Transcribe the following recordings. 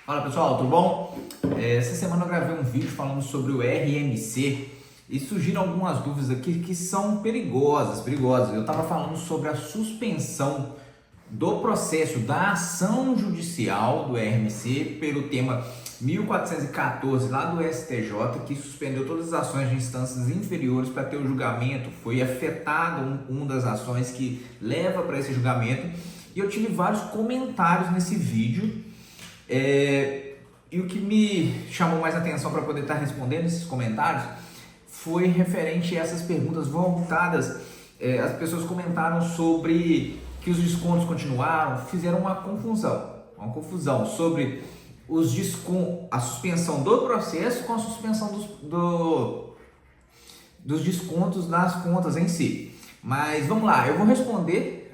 Fala pessoal, tudo bom? Essa semana eu gravei um vídeo falando sobre o RMC e surgiram algumas dúvidas aqui que são perigosas. Eu estava falando sobre a suspensão do processo da ação judicial do RMC pelo tema 1414 lá do STJ, que suspendeu todas as ações de instâncias inferiores para ter o julgamento. Foi afetado uma das ações que leva para esse julgamento e eu tive vários comentários nesse vídeo. E o que me chamou mais atenção para poder estar respondendo esses comentários foi referente a essas perguntas voltadas. As pessoas comentaram sobre que os descontos continuaram, fizeram uma confusão sobre a suspensão do processo com a suspensão dos descontos das contas em si. Mas vamos lá, eu vou responder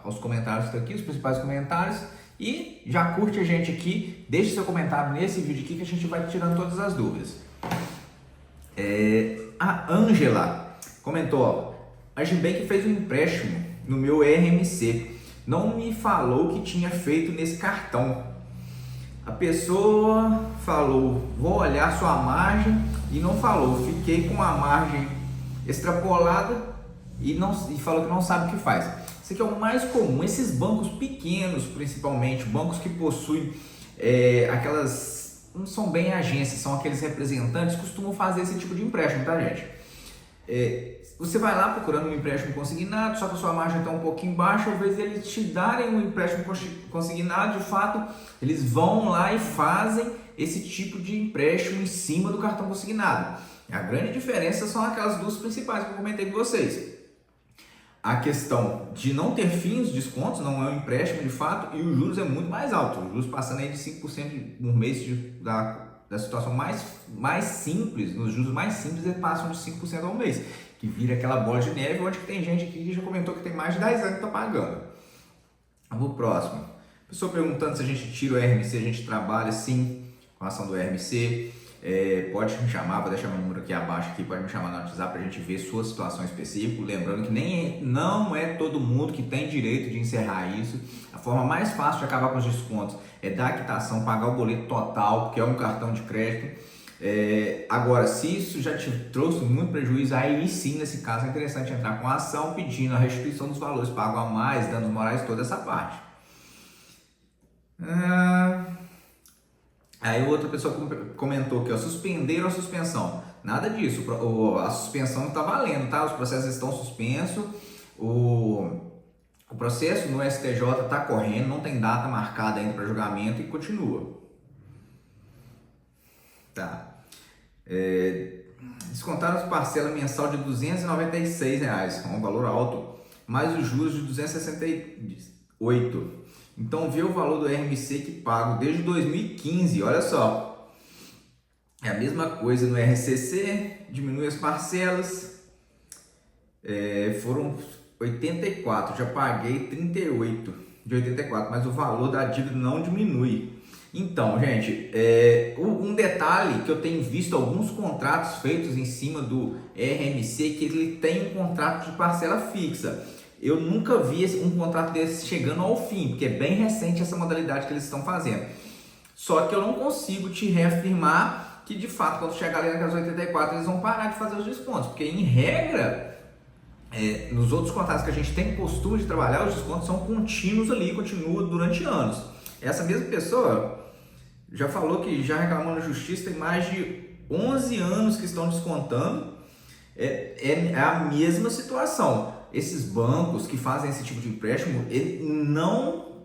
aos comentários que estão aqui, os principais comentários. E já curte a gente aqui, deixe seu comentário nesse vídeo aqui que a gente vai tirando todas as dúvidas. A Ângela comentou: a Gibank fez um empréstimo no meu RMC, não me falou que tinha feito nesse cartão. A pessoa falou: vou olhar sua margem, e não falou. Fiquei com a margem extrapolada e falou que não sabe o que faz. Isso aqui é o mais comum. Esses bancos pequenos, principalmente, bancos que possuem não são bem agências, são aqueles representantes, costumam fazer esse tipo de empréstimo, tá, gente? Você vai lá procurando um empréstimo consignado, só que a sua margem está um pouquinho baixa, ao invés de eles te darem um empréstimo consignado, de fato, eles vão lá e fazem esse tipo de empréstimo em cima do cartão consignado. A grande diferença são aquelas duas principais que eu comentei com vocês. A questão de não ter fins, descontos, não é um empréstimo de fato, e os juros é muito mais alto. Os juros passando aí de 5% no mês da situação mais simples, nos juros mais simples eles passam de 5% ao mês, que vira aquela bola de neve, onde tem gente aqui que já comentou que tem mais de 10 anos que está pagando. Vamos pro próximo. Pessoa perguntando se a gente tira o RMC, a gente trabalha sim com a ação do RMC. Pode me chamar, vou deixar meu número aqui abaixo, pode me chamar no WhatsApp para a gente ver sua situação específica. Lembrando que não é todo mundo que tem direito de encerrar isso. A forma mais fácil de acabar com os descontos é dar a quitação, pagar o boleto total, porque é um cartão de crédito. Agora, se isso já te trouxe muito prejuízo, aí sim, nesse caso, é interessante entrar com a ação pedindo a restituição dos valores pagos a mais, danos morais, toda essa parte. Aí outra pessoa comentou que suspenderam a suspensão. Nada disso, a suspensão está valendo, tá? Os processos estão suspensos, o processo no STJ está correndo, não tem data marcada ainda para julgamento e continua. Tá. Descontaram as parcelas mensal de R$ 296, um valor alto, mais os juros de 268. Então, vê o valor do RMC que pago desde 2015, olha só. É a mesma coisa no RCC, diminui as parcelas, foram 84, já paguei 38 de 84, mas o valor da dívida não diminui. Então, gente, um detalhe que eu tenho visto alguns contratos feitos em cima do RMC, que ele tem um contrato de parcela fixa. Eu nunca vi um contrato desse chegando ao fim, porque é bem recente essa modalidade que eles estão fazendo. Só que eu não consigo te reafirmar que, de fato, quando chegar ali naquelas 84, eles vão parar de fazer os descontos. Porque, em regra, nos outros contratos que a gente tem costume de trabalhar, os descontos são contínuos ali, continuam durante anos. Essa mesma pessoa já falou que já reclamou na justiça, tem mais de 11 anos que estão descontando. É a mesma situação. Esses bancos que fazem esse tipo de empréstimo,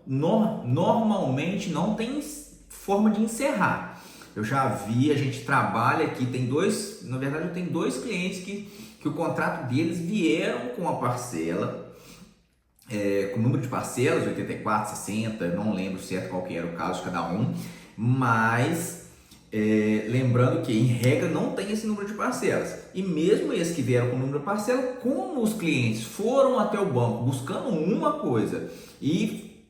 normalmente não tem forma de encerrar. Eu já vi, a gente trabalha aqui, na verdade eu tenho dois clientes que o contrato deles vieram com a parcela, com o número de parcelas, 84, 60, não lembro certo qual que era o caso de cada um, mas lembrando que em regra não tem esse número de parcelas, e mesmo esses que vieram com o número de parcela, como os clientes foram até o banco buscando uma coisa e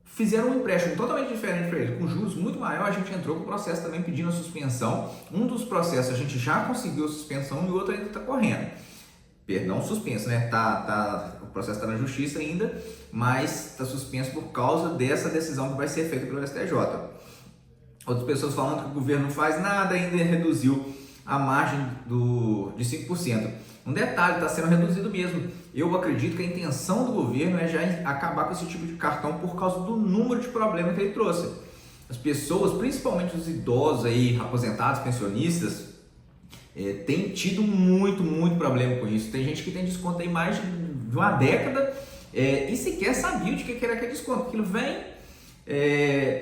fizeram um empréstimo totalmente diferente para eles, com juros muito maior, a gente entrou com o processo também pedindo a suspensão. Um dos processos a gente já conseguiu a suspensão e o outro ainda está correndo. Perdão, suspenso, né? O processo está na justiça ainda, mas está suspenso por causa dessa decisão que vai ser feita pelo STJ. Outras pessoas falando que o governo não faz nada, ainda reduziu a margem de 5%. Um detalhe, está sendo reduzido mesmo. Eu acredito que a intenção do governo é já acabar com esse tipo de cartão por causa do número de problemas que ele trouxe. As pessoas, principalmente os idosos aí, aposentados, pensionistas, têm tido muito problema com isso. Tem gente que tem desconto aí mais de uma década e sequer sabia de que era aquele desconto. Aquilo vem,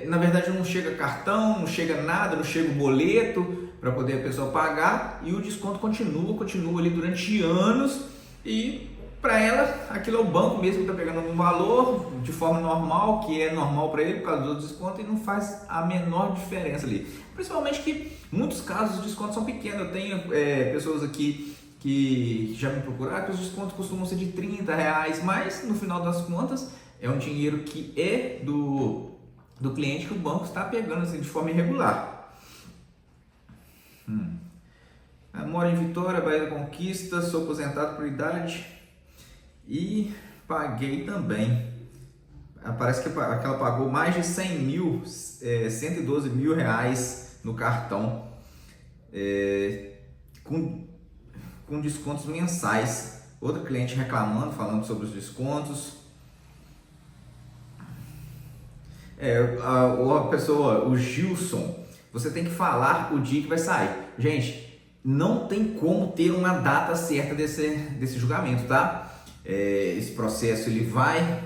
na verdade não chega cartão, não chega nada, não chega o boleto para poder a pessoa pagar e o desconto continua ali durante anos e para ela aquilo é o banco mesmo que está pegando um valor de forma normal, que é normal para ele por causa do desconto e não faz a menor diferença ali. Principalmente que em muitos casos os descontos são pequenos. Eu tenho pessoas aqui que já me procuraram que os descontos costumam ser de R$30, mas no final das contas é um dinheiro que é do cliente que o banco está pegando assim, de forma irregular. Eu moro em Vitória, Bahia da Conquista, sou aposentado por idade e paguei também. Parece que ela pagou mais de 100 mil, 112 mil reais no cartão, com descontos mensais. Outra cliente reclamando, falando sobre os descontos. A pessoa, o Gilson, você tem que falar o dia que vai sair. Gente, não tem como ter uma data certa desse julgamento, tá? Esse processo ele vai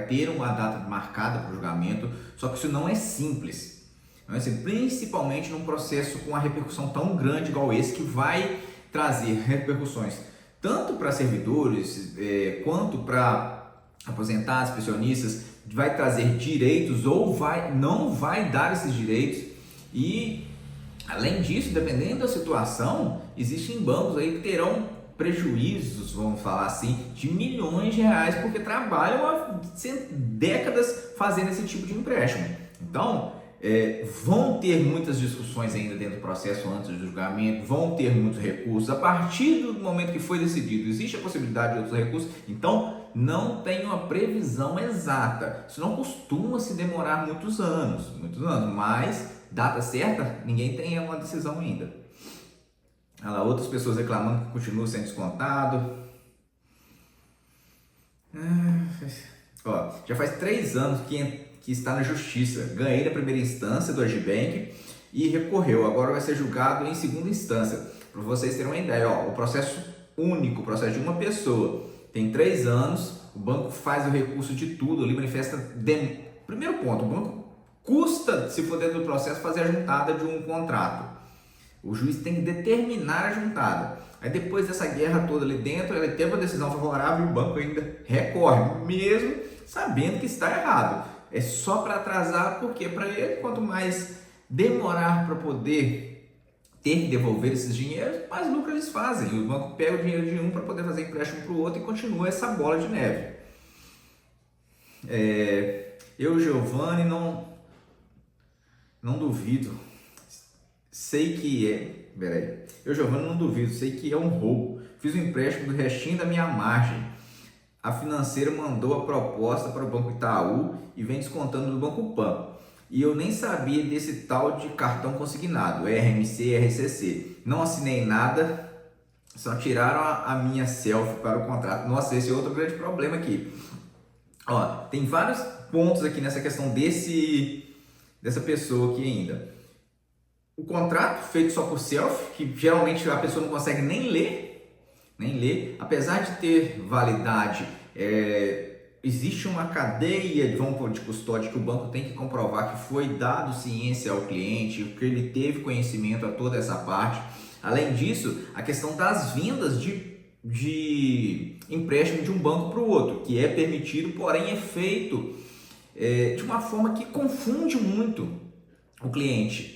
ter uma data marcada para o julgamento, só que isso não é simples. Não é assim, principalmente num processo com uma repercussão tão grande igual esse, que vai trazer repercussões tanto para servidores quanto para aposentados, pensionistas, vai trazer direitos ou não vai dar esses direitos. E além disso, dependendo da situação, existem bancos aí que terão prejuízos, vamos falar assim, de milhões de reais, porque trabalham há décadas fazendo esse tipo de empréstimo. Então, vão ter muitas discussões ainda dentro do processo antes do julgamento, vão ter muitos recursos. A partir do momento que foi decidido, existe a possibilidade de outros recursos, então não tem uma previsão exata. Isso não costuma se demorar muitos anos, mas data certa, ninguém tem uma decisão ainda. Olha lá, outras pessoas reclamando que continua sendo descontado. Já faz 3 anos que está na justiça. Ganhei na primeira instância do Agibank e recorreu. Agora vai ser julgado em segunda instância. Para vocês terem uma ideia, o processo único, o processo de uma pessoa, tem 3 anos. O banco faz o recurso de tudo, ali manifesta. Primeiro ponto, o banco custa, se for dentro do processo, fazer a juntada de um contrato. O juiz tem que determinar a juntada. Aí depois dessa guerra toda ali dentro, ele teve uma decisão favorável e o banco ainda recorre, mesmo sabendo que está errado. É só para atrasar, porque para ele, quanto mais demorar para poder ter que devolver esses dinheiros, mais lucro eles fazem. O banco pega o dinheiro de um para poder fazer empréstimo para o outro e continua essa bola de neve. Eu, Giovanni, não duvido. Sei que eu, Giovanni, não duvido. Sei que é um roubo. Fiz um empréstimo do restinho da minha margem. A financeira mandou a proposta para o Banco Itaú e vem descontando do Banco Pan. E eu nem sabia desse tal de cartão consignado, RMC, RCC. Não assinei nada, só tiraram a minha selfie para o contrato. Nossa, esse é outro grande problema aqui. Tem vários pontos aqui nessa questão dessa pessoa aqui ainda. O contrato feito só por selfie, que geralmente a pessoa não consegue nem ler, apesar de ter validade, existe uma cadeia de custódia que o banco tem que comprovar que foi dado ciência ao cliente, que ele teve conhecimento a toda essa parte. Além disso, a questão das vendas de empréstimo de um banco para o outro, que é permitido, porém é feito de uma forma que confunde muito o cliente.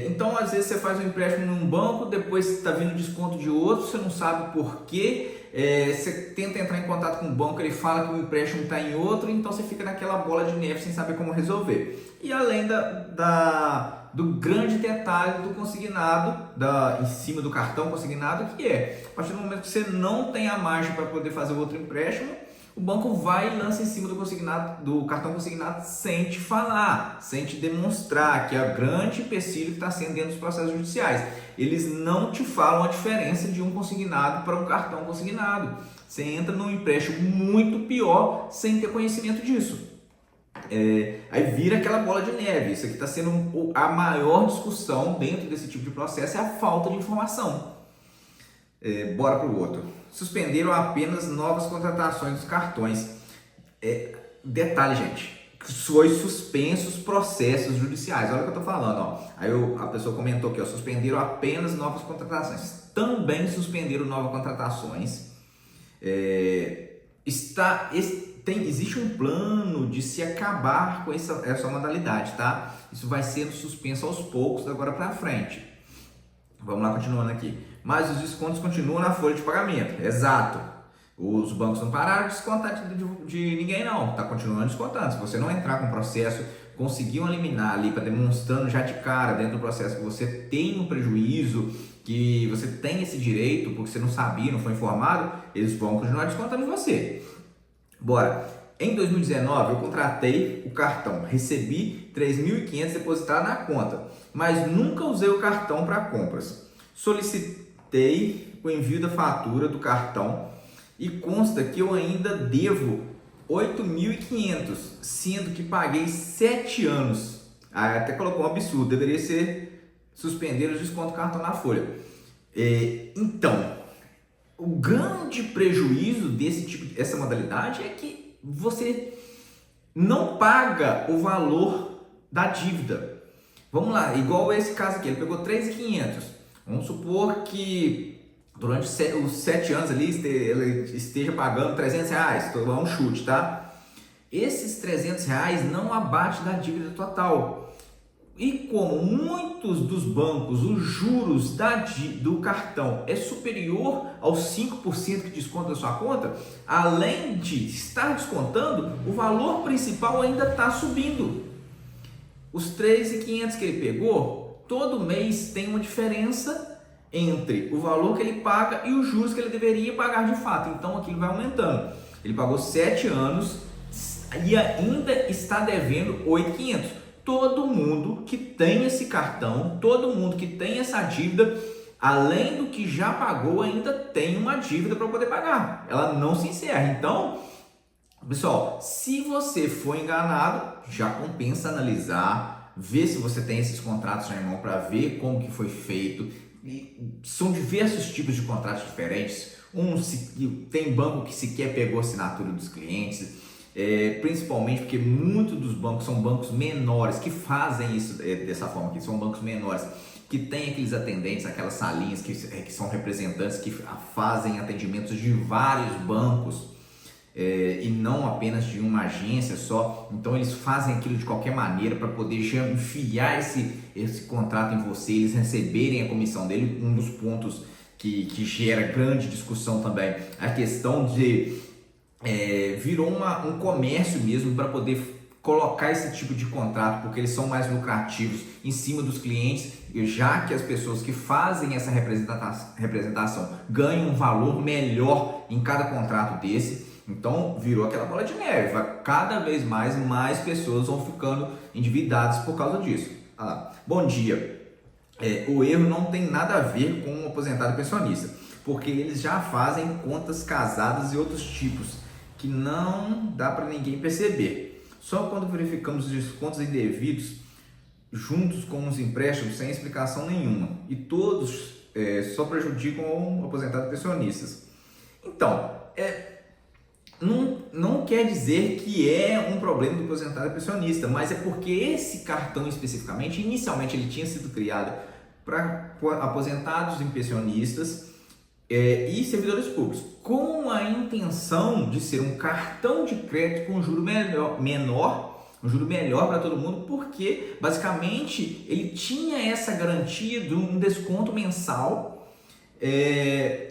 Então, às vezes você faz um empréstimo num banco, depois está vindo desconto de outro, você não sabe por quê, você tenta entrar em contato com o banco, ele fala que o empréstimo está em outro, então você fica naquela bola de neve sem saber como resolver. E além do grande detalhe do consignado, em cima do cartão consignado, que a partir do momento que você não tem a margem para poder fazer outro empréstimo, o banco vai e lança em cima do cartão consignado sem te falar, sem te demonstrar, que é o grande empecilho que está sendo dentro dos processos judiciais. Eles não te falam a diferença de um consignado para um cartão consignado. Você entra num empréstimo muito pior sem ter conhecimento disso. Aí vira aquela bola de neve. Isso aqui está sendo a maior discussão dentro desse tipo de processo, é a falta de informação. Bora para o outro. Suspenderam apenas novas contratações dos cartões. Detalhe, gente, foi suspensos processos judiciais. Olha o que eu estou falando. Ó. Aí a pessoa comentou aqui, ó, suspenderam apenas novas contratações. Também suspenderam novas contratações. Existe um plano de se acabar com essa modalidade, tá? Isso vai sendo suspenso aos poucos, da agora para frente. Vamos lá, continuando aqui. Mas os descontos continuam na folha de pagamento. Exato. Os bancos não pararam de descontar de ninguém, não. Tá continuando descontando. Se você não entrar com o processo, conseguir uma liminar ali para demonstrando já de cara dentro do processo que você tem um prejuízo, que você tem esse direito porque você não sabia, não foi informado, eles vão continuar descontando de você. Bora. Em 2019 eu contratei o cartão, recebi 3.500 depositado na conta, mas nunca usei o cartão para compras. Solicitei o envio da fatura do cartão e consta que eu ainda devo 8.500, sendo que paguei 7 anos. Aí até colocou um absurdo, deveria ser suspender o desconto do cartão na folha. Então, o grande prejuízo dessa modalidade é que você não paga o valor da dívida. Vamos lá, igual esse caso aqui, ele pegou 3.500. Vamos supor que durante os 7 anos ali ele esteja pagando R$300. Estou dando um chute, tá? Esses R$300 não abate da dívida total. E como muitos dos bancos, os juros do cartão é superior aos 5% que desconta da sua conta, além de estar descontando, o valor principal ainda está subindo. Os 3.500 que ele pegou, todo mês tem uma diferença entre o valor que ele paga e os juros que ele deveria pagar de fato. Então aquilo vai aumentando. Ele pagou 7 anos e ainda está devendo 8.500. Todo mundo que tem esse cartão, todo mundo que tem essa dívida, além do que já pagou, ainda tem uma dívida para poder pagar. Ela não se encerra. Então, pessoal, se você for enganado, já compensa analisar, ver se você tem esses contratos na mão para ver como que foi feito. São diversos tipos de contratos diferentes. Tem banco que sequer pegou a assinatura dos clientes. Principalmente porque muitos dos bancos são bancos menores que fazem isso dessa forma, que são bancos menores que tem aqueles atendentes, aquelas salinhas que são representantes que fazem atendimentos de vários bancos e não apenas de uma agência só. Então eles fazem aquilo de qualquer maneira para poder já enfiar esse contrato em você, eles receberem a comissão dele. Um dos pontos que gera grande discussão também, a questão de virou um comércio mesmo para poder colocar esse tipo de contrato, porque eles são mais lucrativos em cima dos clientes, já que as pessoas que fazem essa representação ganham um valor melhor em cada contrato desse. Então virou aquela bola de neve, cada vez mais pessoas vão ficando endividadas por causa disso. Bom dia, o erro não tem nada a ver com o aposentado pensionista, porque eles já fazem contas casadas e outros tipos que não dá para ninguém perceber. Só quando verificamos os descontos indevidos juntos com os empréstimos sem explicação nenhuma. E todos só prejudicam o aposentado pensionistas. Então, não quer dizer que é um problema do aposentado pensionista, mas é porque esse cartão especificamente, inicialmente ele tinha sido criado para aposentados e pensionistas e servidores públicos, com a intenção de ser um cartão de crédito com juro menor, um juro melhor para todo mundo, porque basicamente ele tinha essa garantia de um desconto mensal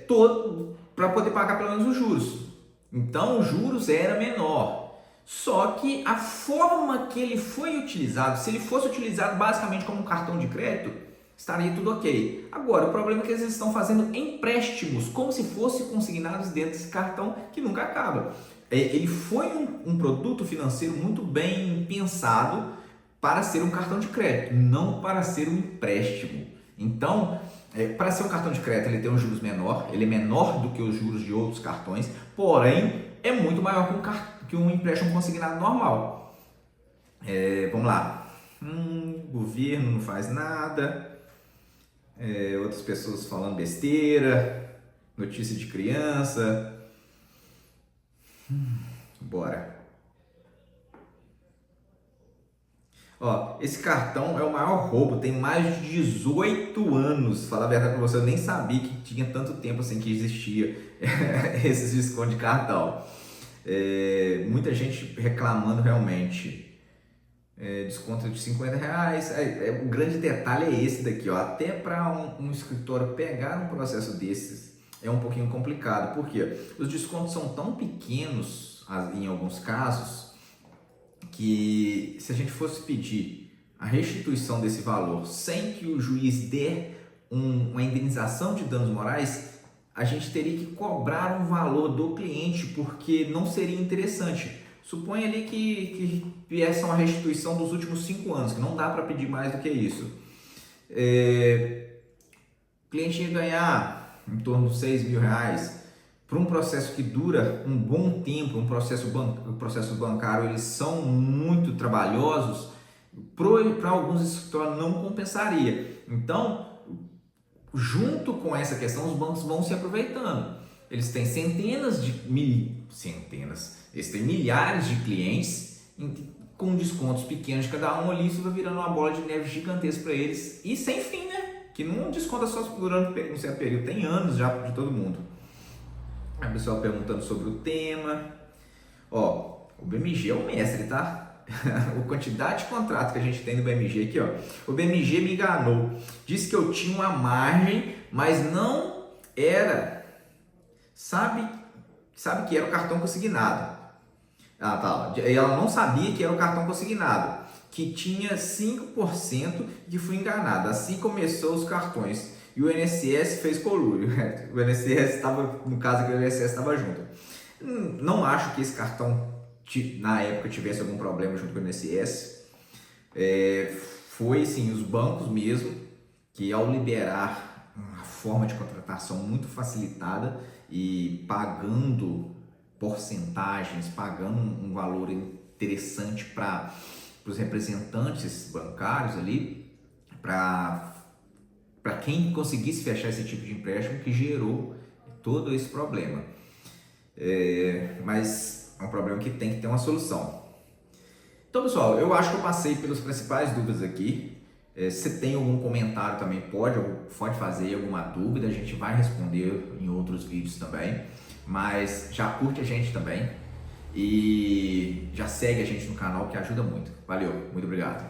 todo para poder pagar pelo menos os juros. Então os juros era menor. Só que a forma que ele foi utilizado, se ele fosse utilizado basicamente como um cartão de crédito, estaria tudo ok. Agora, o problema é que eles estão fazendo empréstimos como se fossem consignados dentro desse cartão que nunca acaba. Ele foi um produto financeiro muito bem pensado para ser um cartão de crédito, não para ser um empréstimo. Então, para ser um cartão de crédito, ele tem um juros menor, ele é menor do que os juros de outros cartões, porém é muito maior que um empréstimo consignado normal. Vamos lá. Governo não faz nada, outras pessoas falando besteira, notícia de criança. Bora. Ó, esse cartão é o maior roubo, tem mais de 18 anos. Falar a verdade pra você, eu nem sabia que tinha tanto tempo assim que existia esses descontos de cartão. Muita gente reclamando realmente. Desconto de R$50. O grande detalhe é esse daqui, ó. Até para um escritório pegar um processo desses é um pouquinho complicado. Por quê? Os descontos são tão pequenos em alguns casos que se a gente fosse pedir a restituição desse valor sem que o juiz dê uma indenização de danos morais, a gente teria que cobrar um valor do cliente, porque não seria interessante. Suponha ali que viesse uma restituição dos últimos 5 anos, que não dá para pedir mais do que isso. O cliente ia ganhar em torno de R$6.000 para um processo que dura um bom tempo. Um processo bancário, eles são muito trabalhosos, para alguns escritórios não compensaria. Então, junto com essa questão, os bancos vão se aproveitando. Eles têm eles têm milhares de clientes com descontos pequenos de cada um ali. Isso vai virando uma bola de neve gigantesca para eles e sem fim, né? Que não desconta só durante um certo período, tem anos já de todo mundo. A pessoa perguntando sobre o tema. Ó, o BMG é o mestre, tá? A quantidade de contratos que a gente tem no BMG aqui, ó. O BMG me enganou. Disse que eu tinha uma margem, mas não era. Sabe que era o cartão consignado. Ah, tá. Ela não sabia que era o cartão consignado, que tinha 5% e fui enganada. Assim começou os cartões. E o INSS fez colúrio. O INSS estava, no caso aqui, o INSS estava junto. Não acho que esse cartão, na época, tivesse algum problema junto com o INSS. Foi, sim, os bancos mesmo, que ao liberar uma forma de contratação muito facilitada e pagando porcentagens, pagando um valor interessante para os representantes bancários ali, para quem conseguisse fechar esse tipo de empréstimo, que gerou todo esse problema. Mas é um problema que tem que ter uma solução. Então, pessoal, eu acho que eu passei pelas principais dúvidas aqui. Se tem algum comentário também, pode fazer alguma dúvida, a gente vai responder em outros vídeos também. Mas já curte a gente também e já segue a gente no canal, que ajuda muito. Valeu, muito obrigado.